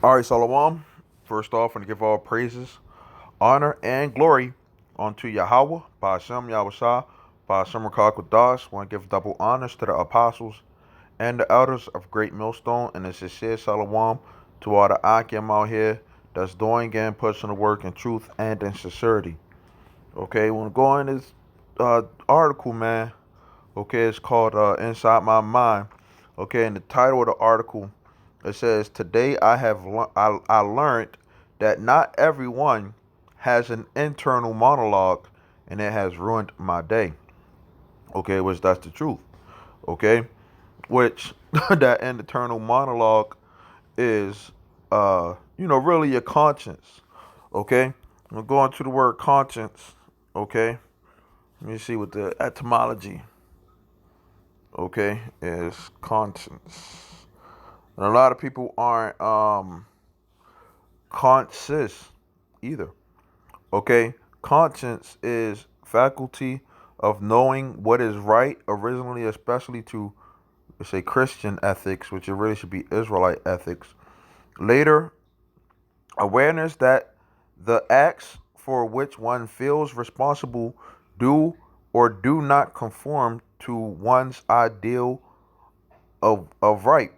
All right, Salawam. First off, and give all praises, honor, and glory unto Yahweh, by Hashem Yahushua, by Hashem Rakakwadash. Want to give double honors to the apostles and the elders of Great Millstone, and a sincere Salawam to all the Akim out here that's doing and pushing the work in truth and in sincerity. Okay, want to go in this article, man. Okay, it's called Inside My Mind. Okay, and the title of the article, it says, "Today I learned that not everyone has an internal monologue, and it has ruined my day." Okay, which that's the truth. Okay, which that internal monologue is, really your conscience. Okay, I'm going to the word conscience. Okay, let me see what the etymology. Okay, is conscience. And a lot of people aren't conscious either. Okay, conscience is faculty of knowing what is right, originally, especially to say Christian ethics, which it really should be Israelite ethics. Later, awareness that the acts for which one feels responsible do or do not conform to one's ideal of right.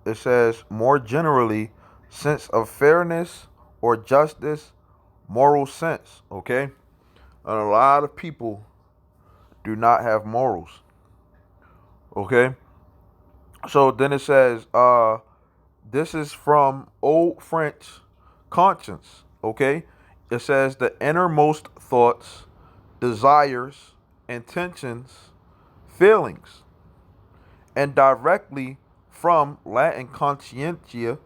It says more generally, sense of fairness or justice, moral sense. Okay, and a lot of people do not have morals. Okay, so then it says, this is from Old French conscience. Okay, it says the innermost thoughts, desires, intentions, feelings, and directly from Latin conscientia.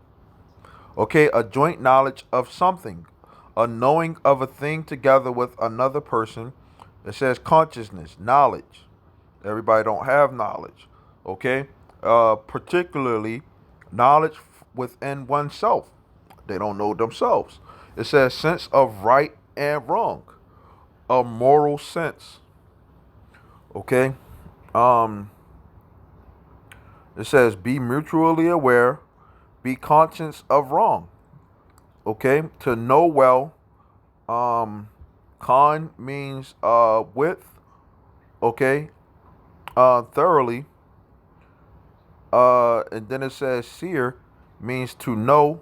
Okay, a joint knowledge of something, a knowing of a thing together with another person. It says consciousness, knowledge. Everybody don't have knowledge. Okay, particularly knowledge within oneself. They don't know themselves. It says sense of right and wrong, a moral sense. Okay, um, it says be mutually aware, be conscious of wrong. Okay, to know well. Con means with. Okay, thoroughly. And then it says seer means to know,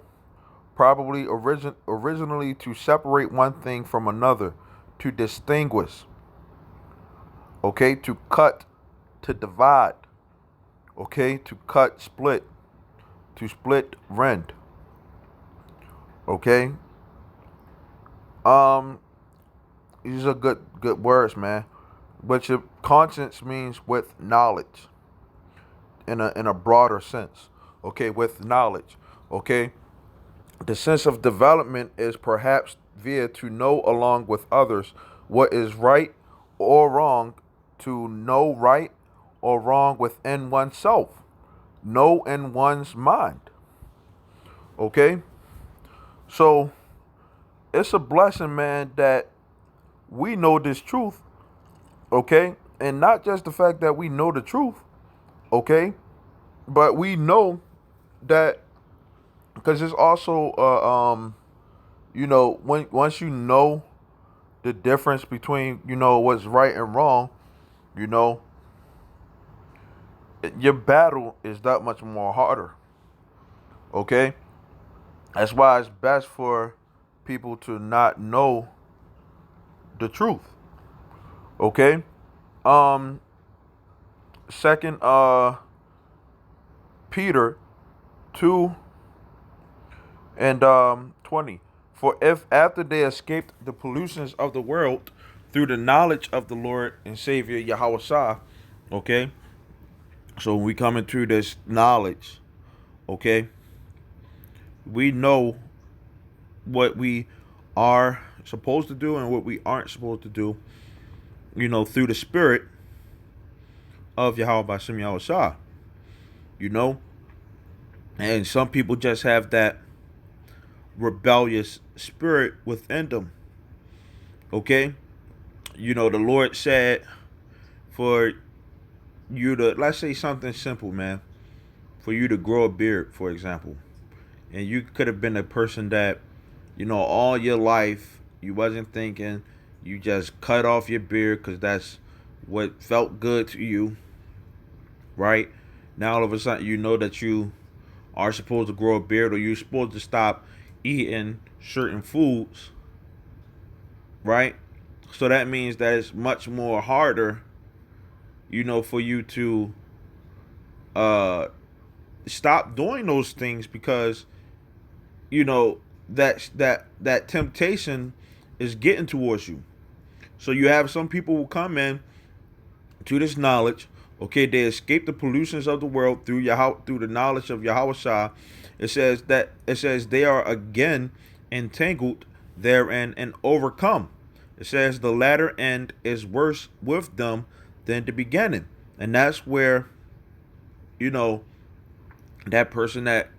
probably originally to separate one thing from another, to distinguish. Okay, to cut, to divide. Okay, to cut, split, to split, rend. Okay, um, these are good words, man. But your conscience means with knowledge, in a broader sense. Okay, with knowledge. Okay, the sense of development is perhaps via to know along with others what is right or wrong, to know right or wrong within oneself, know in one's mind. Okay, so it's a blessing, man, that we know this truth. Okay, and not just the fact that we know the truth. Okay, but we know that because it's also when once you know the difference between what's right and wrong, you know your battle is that much more harder. Okay, that's why it's best for people to not know the truth. Okay, um second Peter 2 and 20. For if after they escaped the pollutions of the world through the knowledge of the Lord and Savior Yahweh, okay, so we come into this knowledge, okay, we know what we are supposed to do and what we aren't supposed to do, through the spirit of Yahweh Bashem Yahweh, you know, and some people just have that rebellious spirit within them, okay. The Lord said for you to, let's say something simple, man, for you to grow a beard, for example. and you could have been a person that, all your life you wasn't thinking, you just cut off your beard because that's what felt good to you, right? Now all of a sudden you know that you are supposed to grow a beard, or you're supposed to stop eating certain foods, right? So that means that it's much more harder, for you to uh stop doing those things, because that temptation is getting towards you. So you have some people who come in to this knowledge. Okay, they escape the pollutions of the world through the knowledge of Yahweh. It says they are again entangled therein and overcome. It says the latter end is worse with them than the beginning. And that's where, you know, that person that,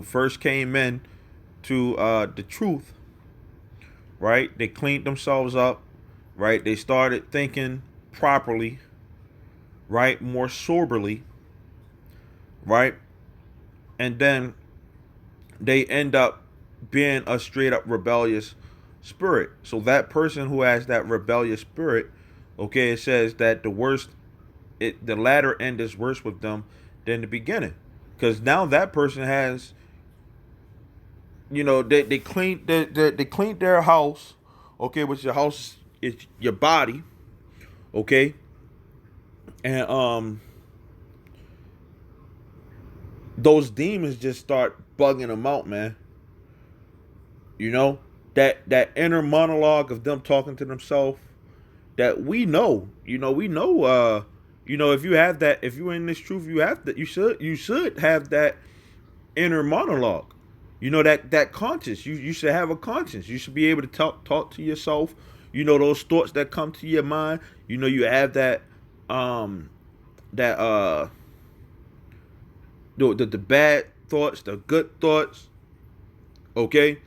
first came in to the truth, right? They cleaned themselves up, right? They started thinking properly, right? More soberly, right? And then they end up being a straight up rebellious spirit. So that person who has that rebellious spirit, okay, it says that the latter end is worse with them than the beginning, because now that person has, they cleaned their house, okay, which your house is your body, okay, and those demons just start bugging them out, man. You know, that inner monologue of them talking to themselves, that we know, if you have that, if you're in this truth, you have that, you should have that inner monologue. That conscience. You should have a conscience. You should be able to talk to yourself. Those thoughts that come to your mind. You have that the bad thoughts, the good thoughts. Okay,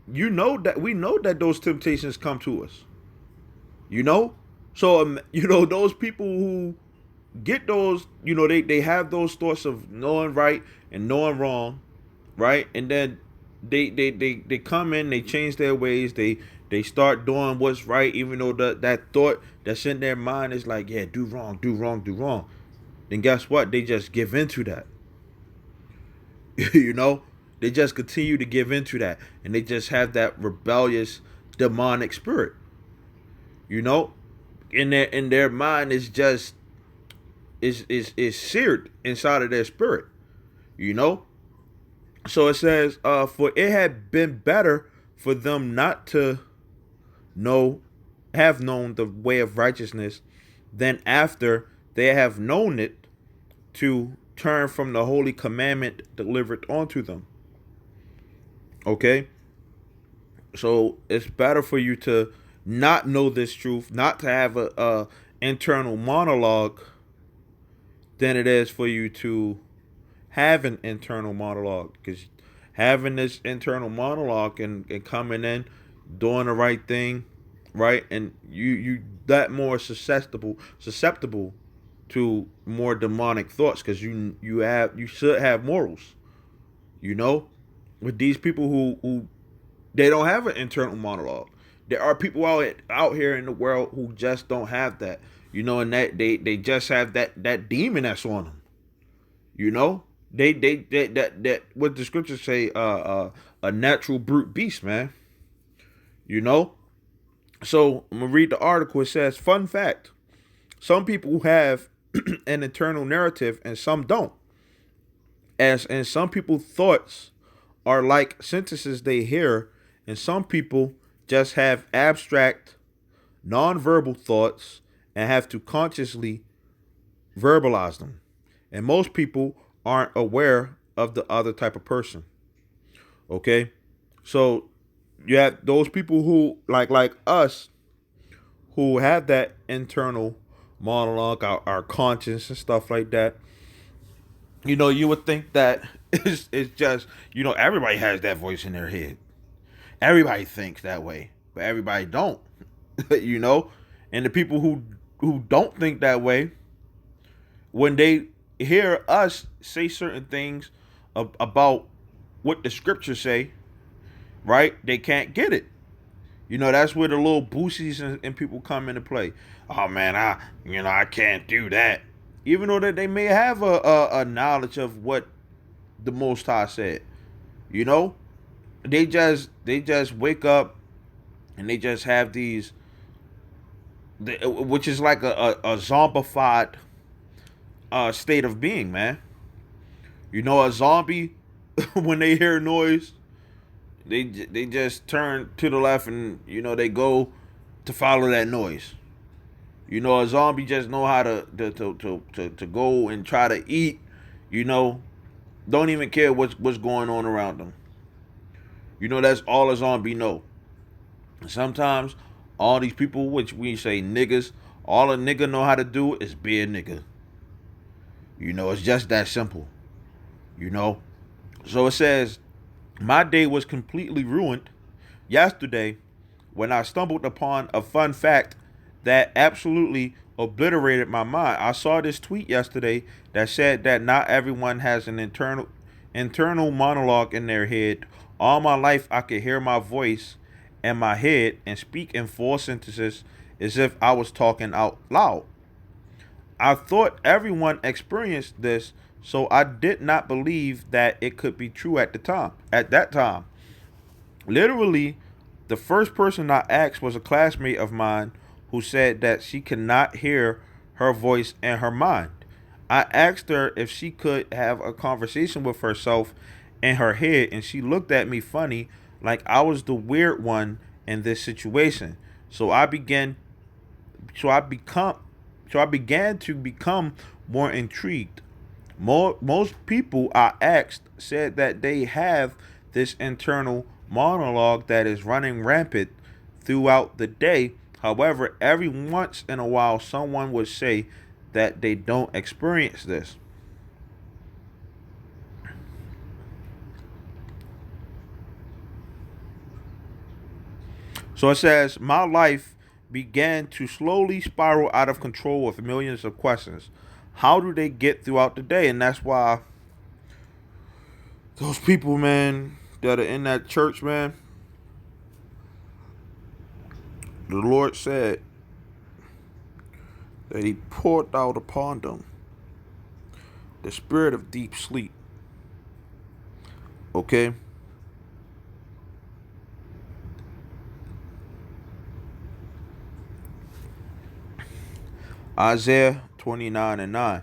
that we know that those temptations come to us. You know, so those people who get those, they have those thoughts of knowing right and knowing wrong, right? And then they come in, they change their ways, they start doing what's right, even though that thought that's in their mind is like, yeah, do wrong, do wrong, do wrong. Then guess what? They just give into that. you know, they just continue to give into that, and they just have that rebellious, demonic spirit. You know, in their mind is just is seared inside of their spirit. You know, so it says, for it had been better for them not to know have known the way of righteousness than after they have known it to turn from the holy commandment delivered unto them. Okay? So it's better for you to not know this truth, not to have a internal monologue, than it is for you to have an internal monologue. Because having this internal monologue and coming in, doing the right thing, right, and you that more susceptible to more demonic thoughts, because you should have morals. You know, with these people who they don't have an internal monologue. There are people out here in the world who just don't have that. And that they just have that demon that's on them. You know, they that what the scriptures say, a natural brute beast, man. You know, so I'm gonna read the article. It says, fun fact: some people have an internal narrative and some don't. And some people thoughts are like sentences they hear, and some people just have abstract, non-verbal thoughts and have to consciously verbalize them. And most people aren't aware of the other type of person. Okay? So you have those people who like us, who have that internal monologue, our conscience and stuff like that. You would think that it's just, everybody has that voice in their head. Everybody thinks that way, but everybody don't. you know, and the people who don't think that way, when they hear us say certain things about what the scriptures say, right? They can't get it. That's where the little boosies and people come into play. Oh man, I can't do that. Even though that they may have a knowledge of what the Most High said, you know, they just wake up and they just have these, which is like a zombified state of being, man. A zombie when they hear noise, they just turn to the left and they go to follow that noise. A zombie just know how to go and try to eat. You know, don't even care what's going on around them. That's all a zombie know. Sometimes all these people, which we say niggas, all a nigga know how to do is be a nigga. It's just that simple. You know. So it says, my day was completely ruined yesterday when I stumbled upon a fun fact that absolutely obliterated my mind. I saw this tweet yesterday that said that not everyone has an internal monologue in their head. All my life I could hear my voice in my head and speak in full sentences as if I was talking out loud. I thought everyone experienced this, so I did not believe that it could be true at the time. At that time, literally, the first person I asked was a classmate of mine who said that she could not hear her voice in her mind. I asked her if she could have a conversation with herself in her head, and she looked at me funny, like I was the weird one in this situation. So I began so I become so I began to become more intrigued. Most people I asked said that they have this internal monologue that is running rampant throughout the day. However, every once in a while, someone would say that they don't experience this. So it says, my life began to slowly spiral out of control with millions of questions. How do they get throughout the day? And that's why those people, man, that are in that church, man, the Lord said that He poured out upon them the spirit of deep sleep. Okay? Isaiah 29 and 9.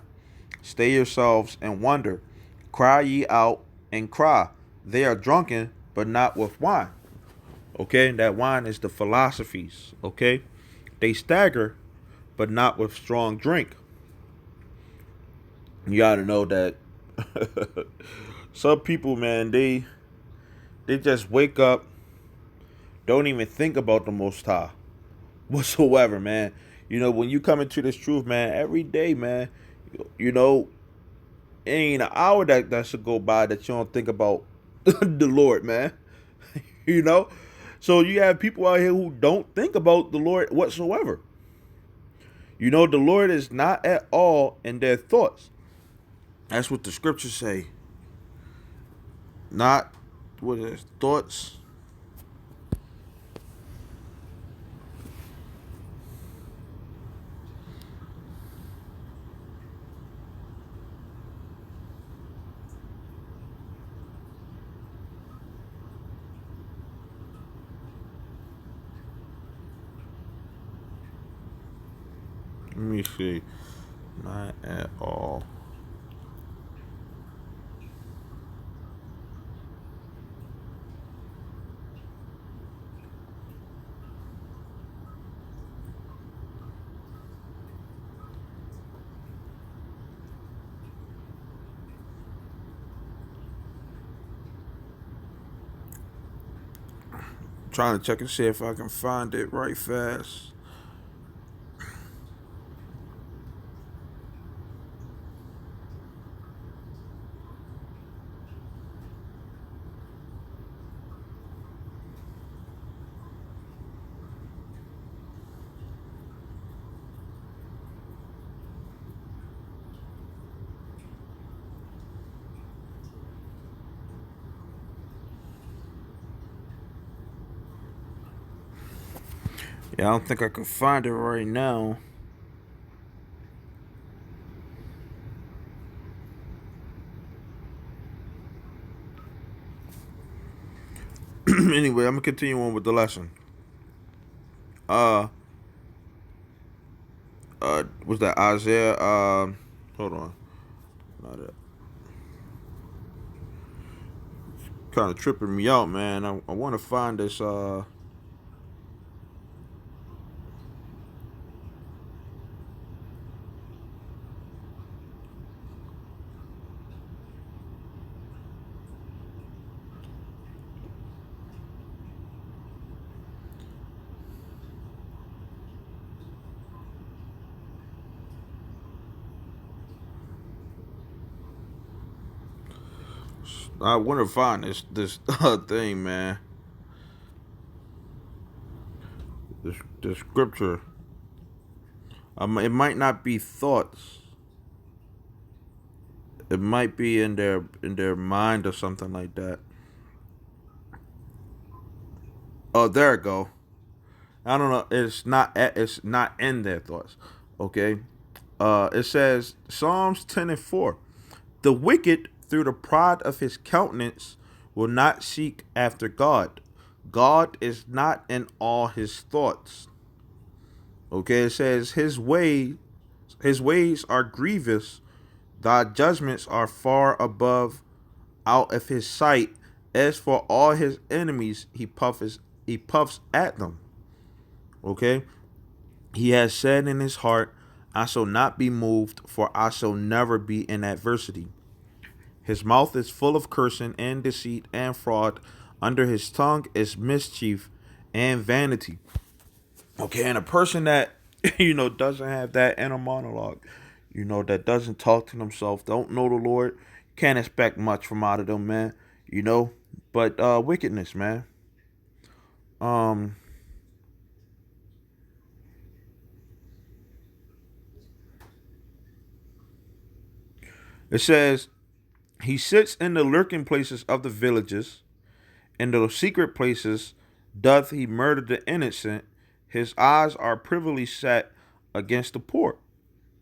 Stay yourselves and wonder. Cry ye out and cry. They are drunken, but not with wine. Okay? That wine is the philosophies. Okay? They stagger, but not with strong drink. You gotta know that some people, man, they just wake up, don't even think about the Most High whatsoever, man. When you come into this truth, man, every day, man, you know, ain't an hour that should go by that you don't think about the Lord, man. you know? So you have people out here who don't think about the Lord whatsoever. The Lord is not at all in their thoughts. That's what the scriptures say. Not what is thoughts. Let me see. Not at all. Trying to check and see if I can find it right fast. Yeah, I don't think I could find it right now. Anyway, I'm gonna continue on with the lesson. Uh, was that Isaiah? Hold on, not that. Kind of tripping me out, man. I want to find this. I want to find this thing, man. This scripture. It might not be thoughts. It might be in their mind or something like that. Oh, there it go. I don't know. It's not in their thoughts. Okay. It says Psalms 10:4. The wicked, through the pride of his countenance, will not seek after God. God is not in all his thoughts. Okay. It says his ways are grievous. Thy judgments are far above out of his sight. As for all his enemies, he puffs at them. Okay. He has said in his heart, I shall not be moved, for I shall never be in adversity. His mouth is full of cursing and deceit and fraud. Under his tongue is mischief and vanity. Okay, and a person that doesn't have that inner monologue, that doesn't talk to themselves, don't know the Lord, can't expect much from out of them, man. You know, but wickedness, man. Um, it says he sits in the lurking places of the villages. In the secret places doth he murder the innocent. His eyes are privily set against the poor.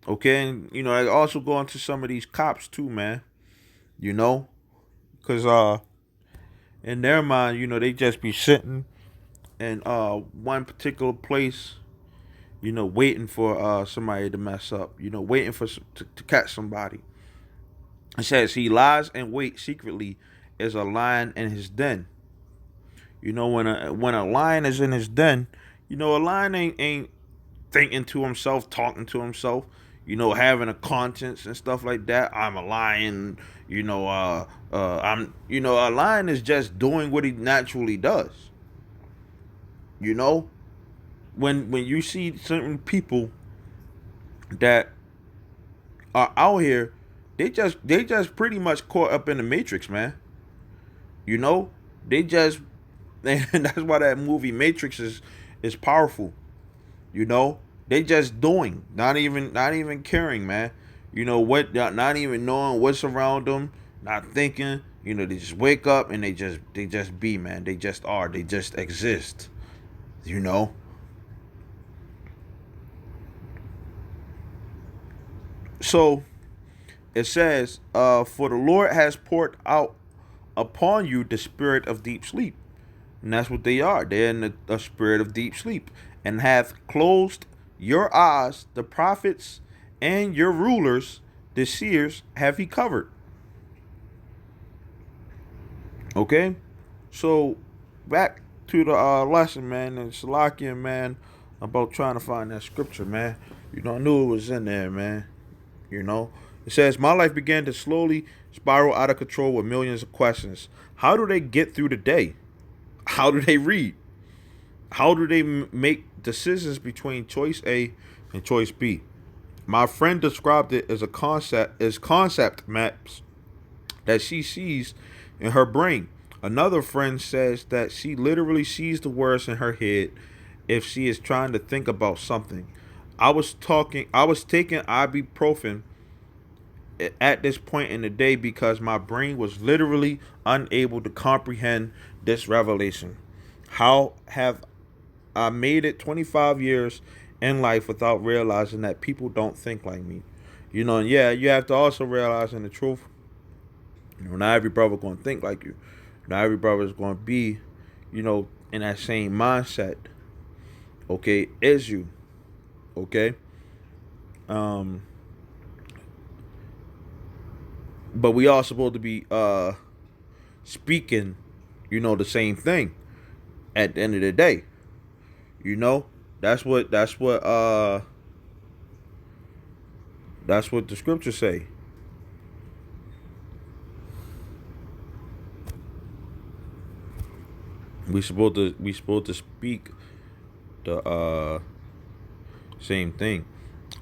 Okay, and I also go into some of these cops too, man. You know, because in their mind, they just be sitting in one particular place, waiting for somebody to mess up. Waiting for to catch somebody. It says he lies and waits secretly as a lion in his den. When a lion is in his den, a lion ain't thinking to himself, talking to himself, having a conscience and stuff like that. I'm a lion, a lion is just doing what he naturally does. You know, when you see certain people that are out here, they just pretty much caught up in the matrix, man. You know, they just and that's why that movie Matrix is powerful. You know, they just doing, not even caring, man. What? Not even knowing what's around them, not thinking. They just wake up and they just be, man. They just are. They just exist. You know. So it says, "For the Lord has poured out upon you the spirit of deep sleep." And that's what they are. They're in a spirit of deep sleep, and hath closed your eyes, the prophets and your rulers, the seers, have he covered. Okay? So back to the lesson, man, and Salakian, man, about trying to find that scripture, man. I knew it was in there, man. You know? It says, my life began to slowly spiral out of control with millions of questions. How do they get through the day? How do they read? How do they make decisions between choice A and choice B? My friend described it as concept maps that she sees in her brain. Another friend says that she literally sees the words in her head if she is trying to think about something. I was taking ibuprofen at this point in the day because my brain was literally unable to comprehend this revelation. How have I made it 25 years in life without realizing that people don't think like me. And yeah, you have to also realize in the truth, not every brother gonna think like you. Not every brother is gonna be, in that same mindset. Okay, as you. Okay. Um, but we all supposed to be speaking, the same thing at the end of the day. You know, that's what the scriptures say. We supposed to speak the same thing.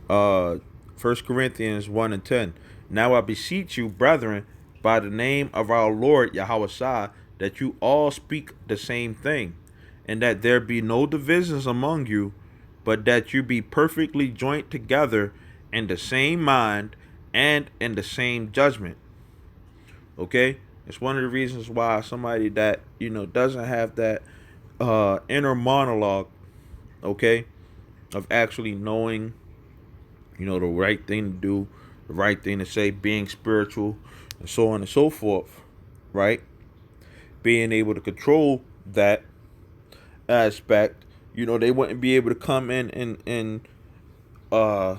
uh 1 Corinthians 1 and 10. Now I beseech you, brethren, by the name of our Lord Yahweh, that you all speak the same thing, and that there be no divisions among you, but that you be perfectly joined together in the same mind and in the same judgment. Okay? It's one of the reasons why somebody that, doesn't have that inner monologue, okay, of actually knowing, the right thing to do, the right thing to say, being spiritual, and so on and so forth, right? Being able to control that aspect, they wouldn't be able to come in and uh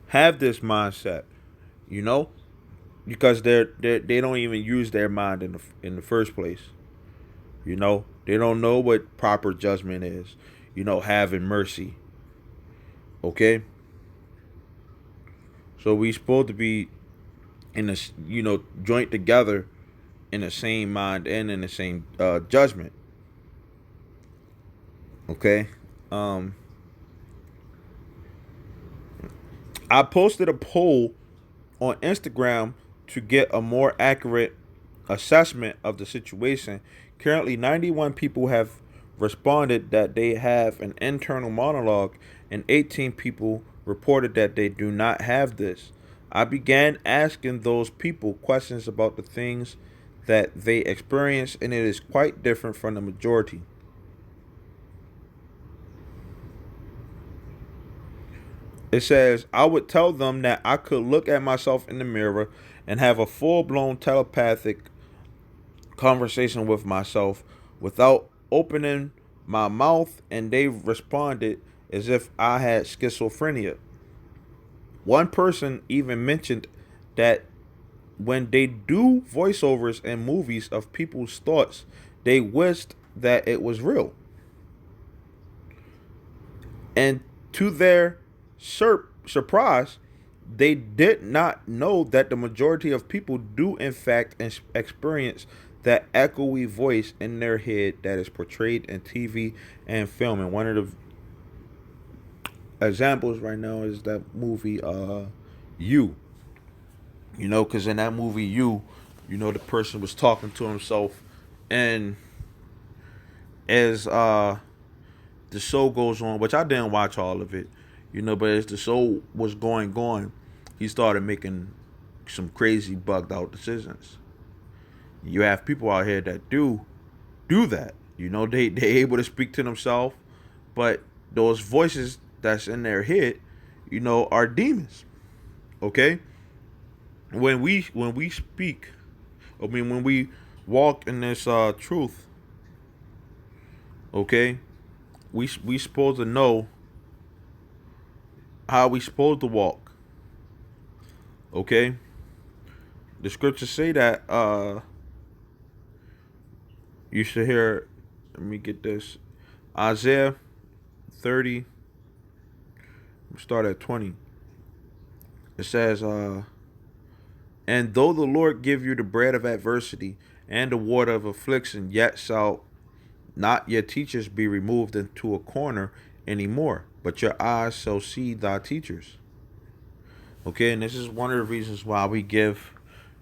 have this mindset, you know, because they don't even use their mind in the first place. They don't know what proper judgment is. Having mercy. Okay, so we supposed to be in this, joint together in the same mind and in the same judgment. Okay. Um, I posted a poll on Instagram to get a more accurate assessment of the situation. Currently, 91 people have responded that they have an internal monologue, and 18 people reported that they do not have this. I began asking those people questions about the things that they experience, and it is quite different from the majority. It says, I would tell them that I could look at myself in the mirror and have a full blown telepathic conversation with myself without opening my mouth, and they responded as if I had schizophrenia. One person even mentioned that when they do voiceovers in movies of people's thoughts, they wished that it was real. And to their surprise, they did not know that the majority of people do, in fact, experience that echoey voice in their head that is portrayed in TV and film. And one of the examples right now is that movie, You. Because in that movie, the person was talking to himself, and as the show goes on, which I didn't watch all of it, but as the show was going on, he started making some crazy bugged out decisions. You have people out here that do that. They able to speak to themselves, but those voices that's in their head, are demons. Okay, when we speak, when we walk in this truth, okay, we supposed to know how we supposed to walk. Okay, the scriptures say that you should hear. Let me get this. Isaiah 30. Start at 20. It says, and though the Lord give you the bread of adversity and the water of affliction, yet shall not your teachers be removed into a corner anymore, but your eyes shall see thy teachers. Okay, and this is one of the reasons why we give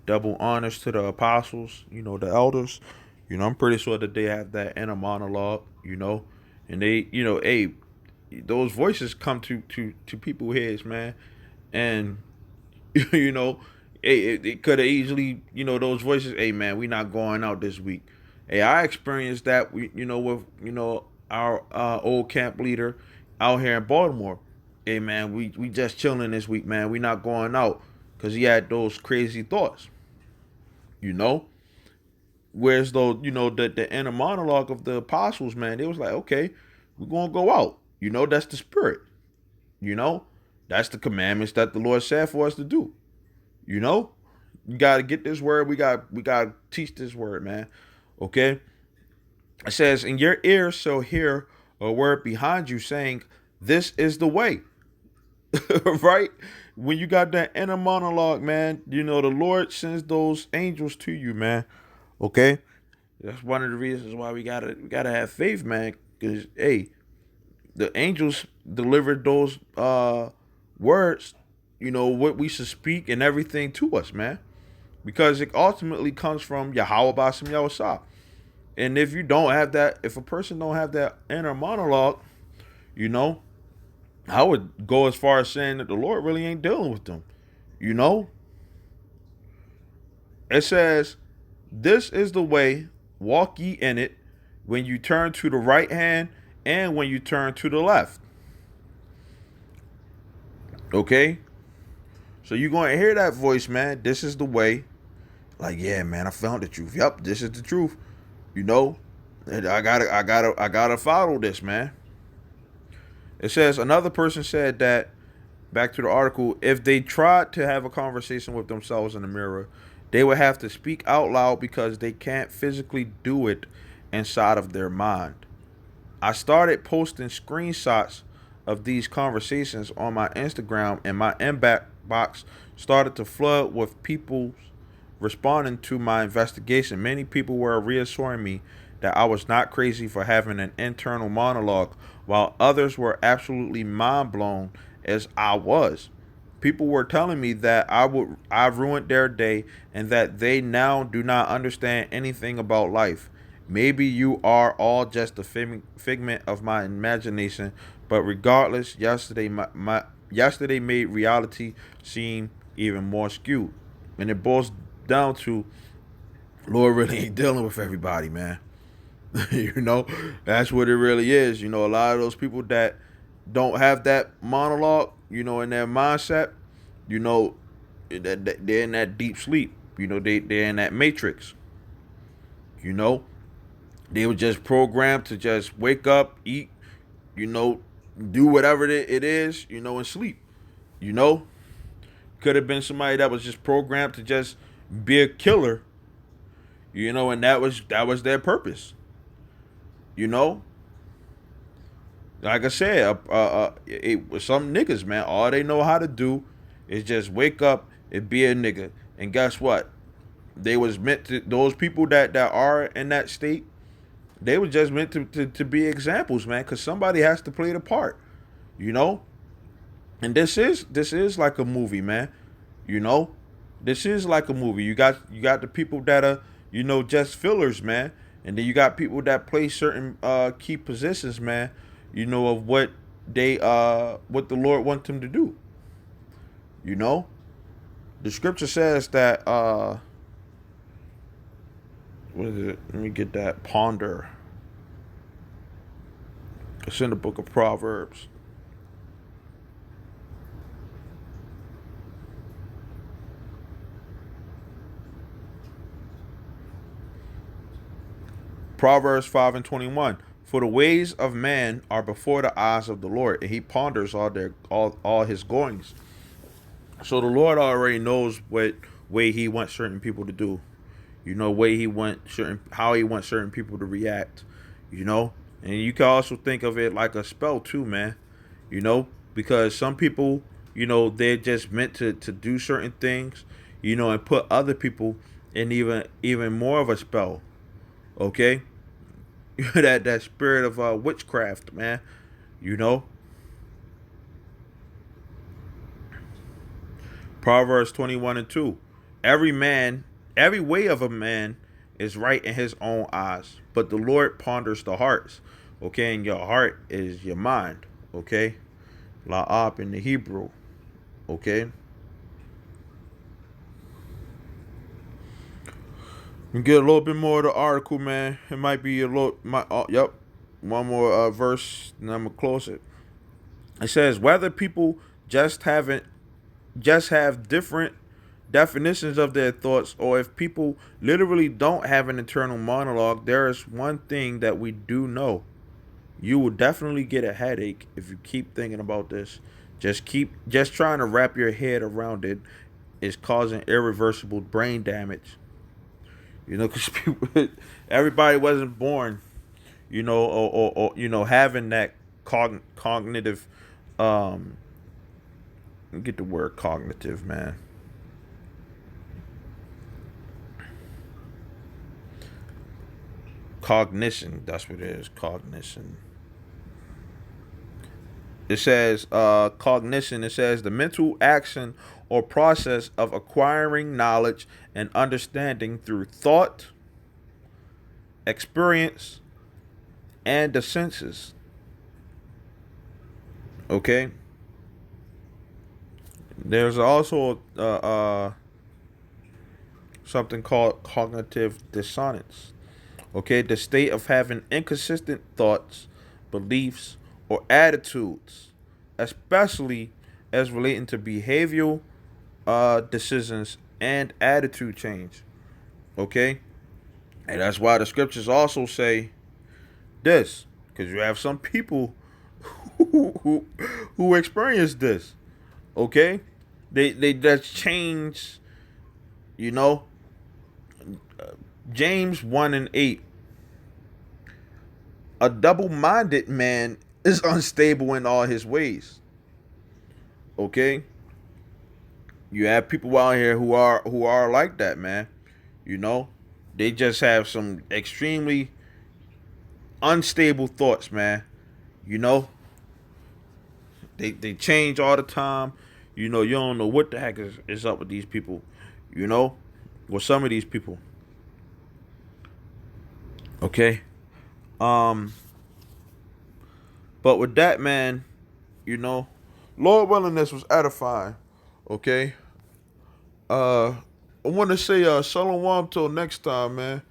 double honors to the apostles, the elders. I'm pretty sure that they have that inner monologue, and they, hey, those voices come to people's heads, man, and you know, it could have easily, those voices, hey man, we not going out this week. Hey, I experienced that, with, our old camp leader out here in Baltimore. Hey man, we just chilling this week, man. We not going out because he had those crazy thoughts, you know. Whereas though, the inner monologue of the apostles, man, they was like, okay, we're gonna go out. That's the spirit. You know, that's the commandments that the Lord said for us to do. You know, you got to get this word. We got to teach this word, man. Okay. It says, "In your ears shall hear a word behind you saying, 'This is the way.'" Right? When you got that inner monologue, man, the Lord sends those angels to you, man. Okay. That's one of the reasons why we gotta have faith, man. Because hey, the angels delivered those words, what we should speak and everything to us, man. Because it ultimately comes from Yahweh Basem Yahweh. And if you don't have that, if a person don't have that inner monologue, you know, I would go as far as saying that the Lord really ain't dealing with them. You know, it says, "This is the way, walk ye in it, when you turn to the right hand and when you turn to the left." Okay, so you're going to hear that voice, man. This is the way. Like, yeah, man, I found the truth. Yep, this is the truth. You know, and I gotta follow this, man. It says another person said that, back to the article, if they tried to have a conversation with themselves in the mirror, they would have to speak out loud because they can't physically do it inside of their mind. I started posting screenshots of these conversations on my Instagram, and my inbox started to flood with people responding to my investigation. Many people were reassuring me that I was not crazy for having an internal monologue, while others were absolutely mind blown as I was. People were telling me that I ruined their day and that they now do not understand anything about life. Maybe you are all just a figment of my imagination, but regardless, yesterday made reality seem even more skewed. And it boils down to, Lord really ain't dealing with everybody, man. you know, that's what it really is. A lot of those people that don't have that monologue, in their mindset, you know, that they're in that deep sleep. They're in that matrix. You know, they were just programmed to just wake up, eat, you know, do whatever it is, and sleep. You know, could have been somebody that was just programmed to just be a killer, and that was their purpose. You know, like I said, some niggas, man, all they know how to do is just wake up and be a nigga. And guess what? They was meant to, those people that are in that state, they were just meant to be examples, man, because somebody has to play the part, you know. And this is like a movie, man. You know, this is like a movie. You got the people that are, just fillers, man, and then you got people that play certain key positions, man. Of what the Lord wants them to do. You know, the scripture says that what is it? Let me get that. Ponder. It's in the book of Proverbs. Proverbs 5:21. For the ways of man are before the eyes of the Lord, and he ponders all his goings. So the Lord already knows what way he wants certain people to do. Way he wants certain how he wants certain people to react. You know? And you can also think of it like a spell too, man. You know? Because some people, they're just meant to do certain things, and put other people in even more of a spell. Okay? that spirit of witchcraft, man. You know, Proverbs 21:2. Every man, every way of a man is right in his own eyes, but the Lord ponders the hearts. Okay, and your heart is your mind. Okay, la'ab in the Hebrew. Okay, we get a little bit more of the article, man. It might be a little. Yep. one more verse, and I'm gonna close it. It says whether people just haven't just have different definitions of their thoughts, or if people literally don't have an internal monologue, there is one thing that we do know. You will definitely get a headache if you keep thinking about this. Just trying to wrap your head around it is causing irreversible brain damage. You know, because people, everybody wasn't born, having that cognitive. Get the word cognitive, man. Cognition. That's what it is. Cognition. It says cognition. It says the mental action or process of acquiring knowledge and understanding through thought, experience, and the senses. Okay. There's also something called cognitive dissonance. Okay, the state of having inconsistent thoughts, beliefs, or attitudes, especially as relating to behavioral decisions and attitude change. Okay, and that's why the scriptures also say this, because you have some people who experience this. Okay, they just change. You know, James 1:8. A double-minded man is unstable in all his ways. Okay, you have people out here who are like that, man. You know, they just have some extremely unstable thoughts, man. You know, they change all the time. You don't know what the heck is up with these people. You know, with some of these people. Okay. Um, but with that, man, you know, Lord willing, this was edifying. Okay. I want to say shalom till next time, man.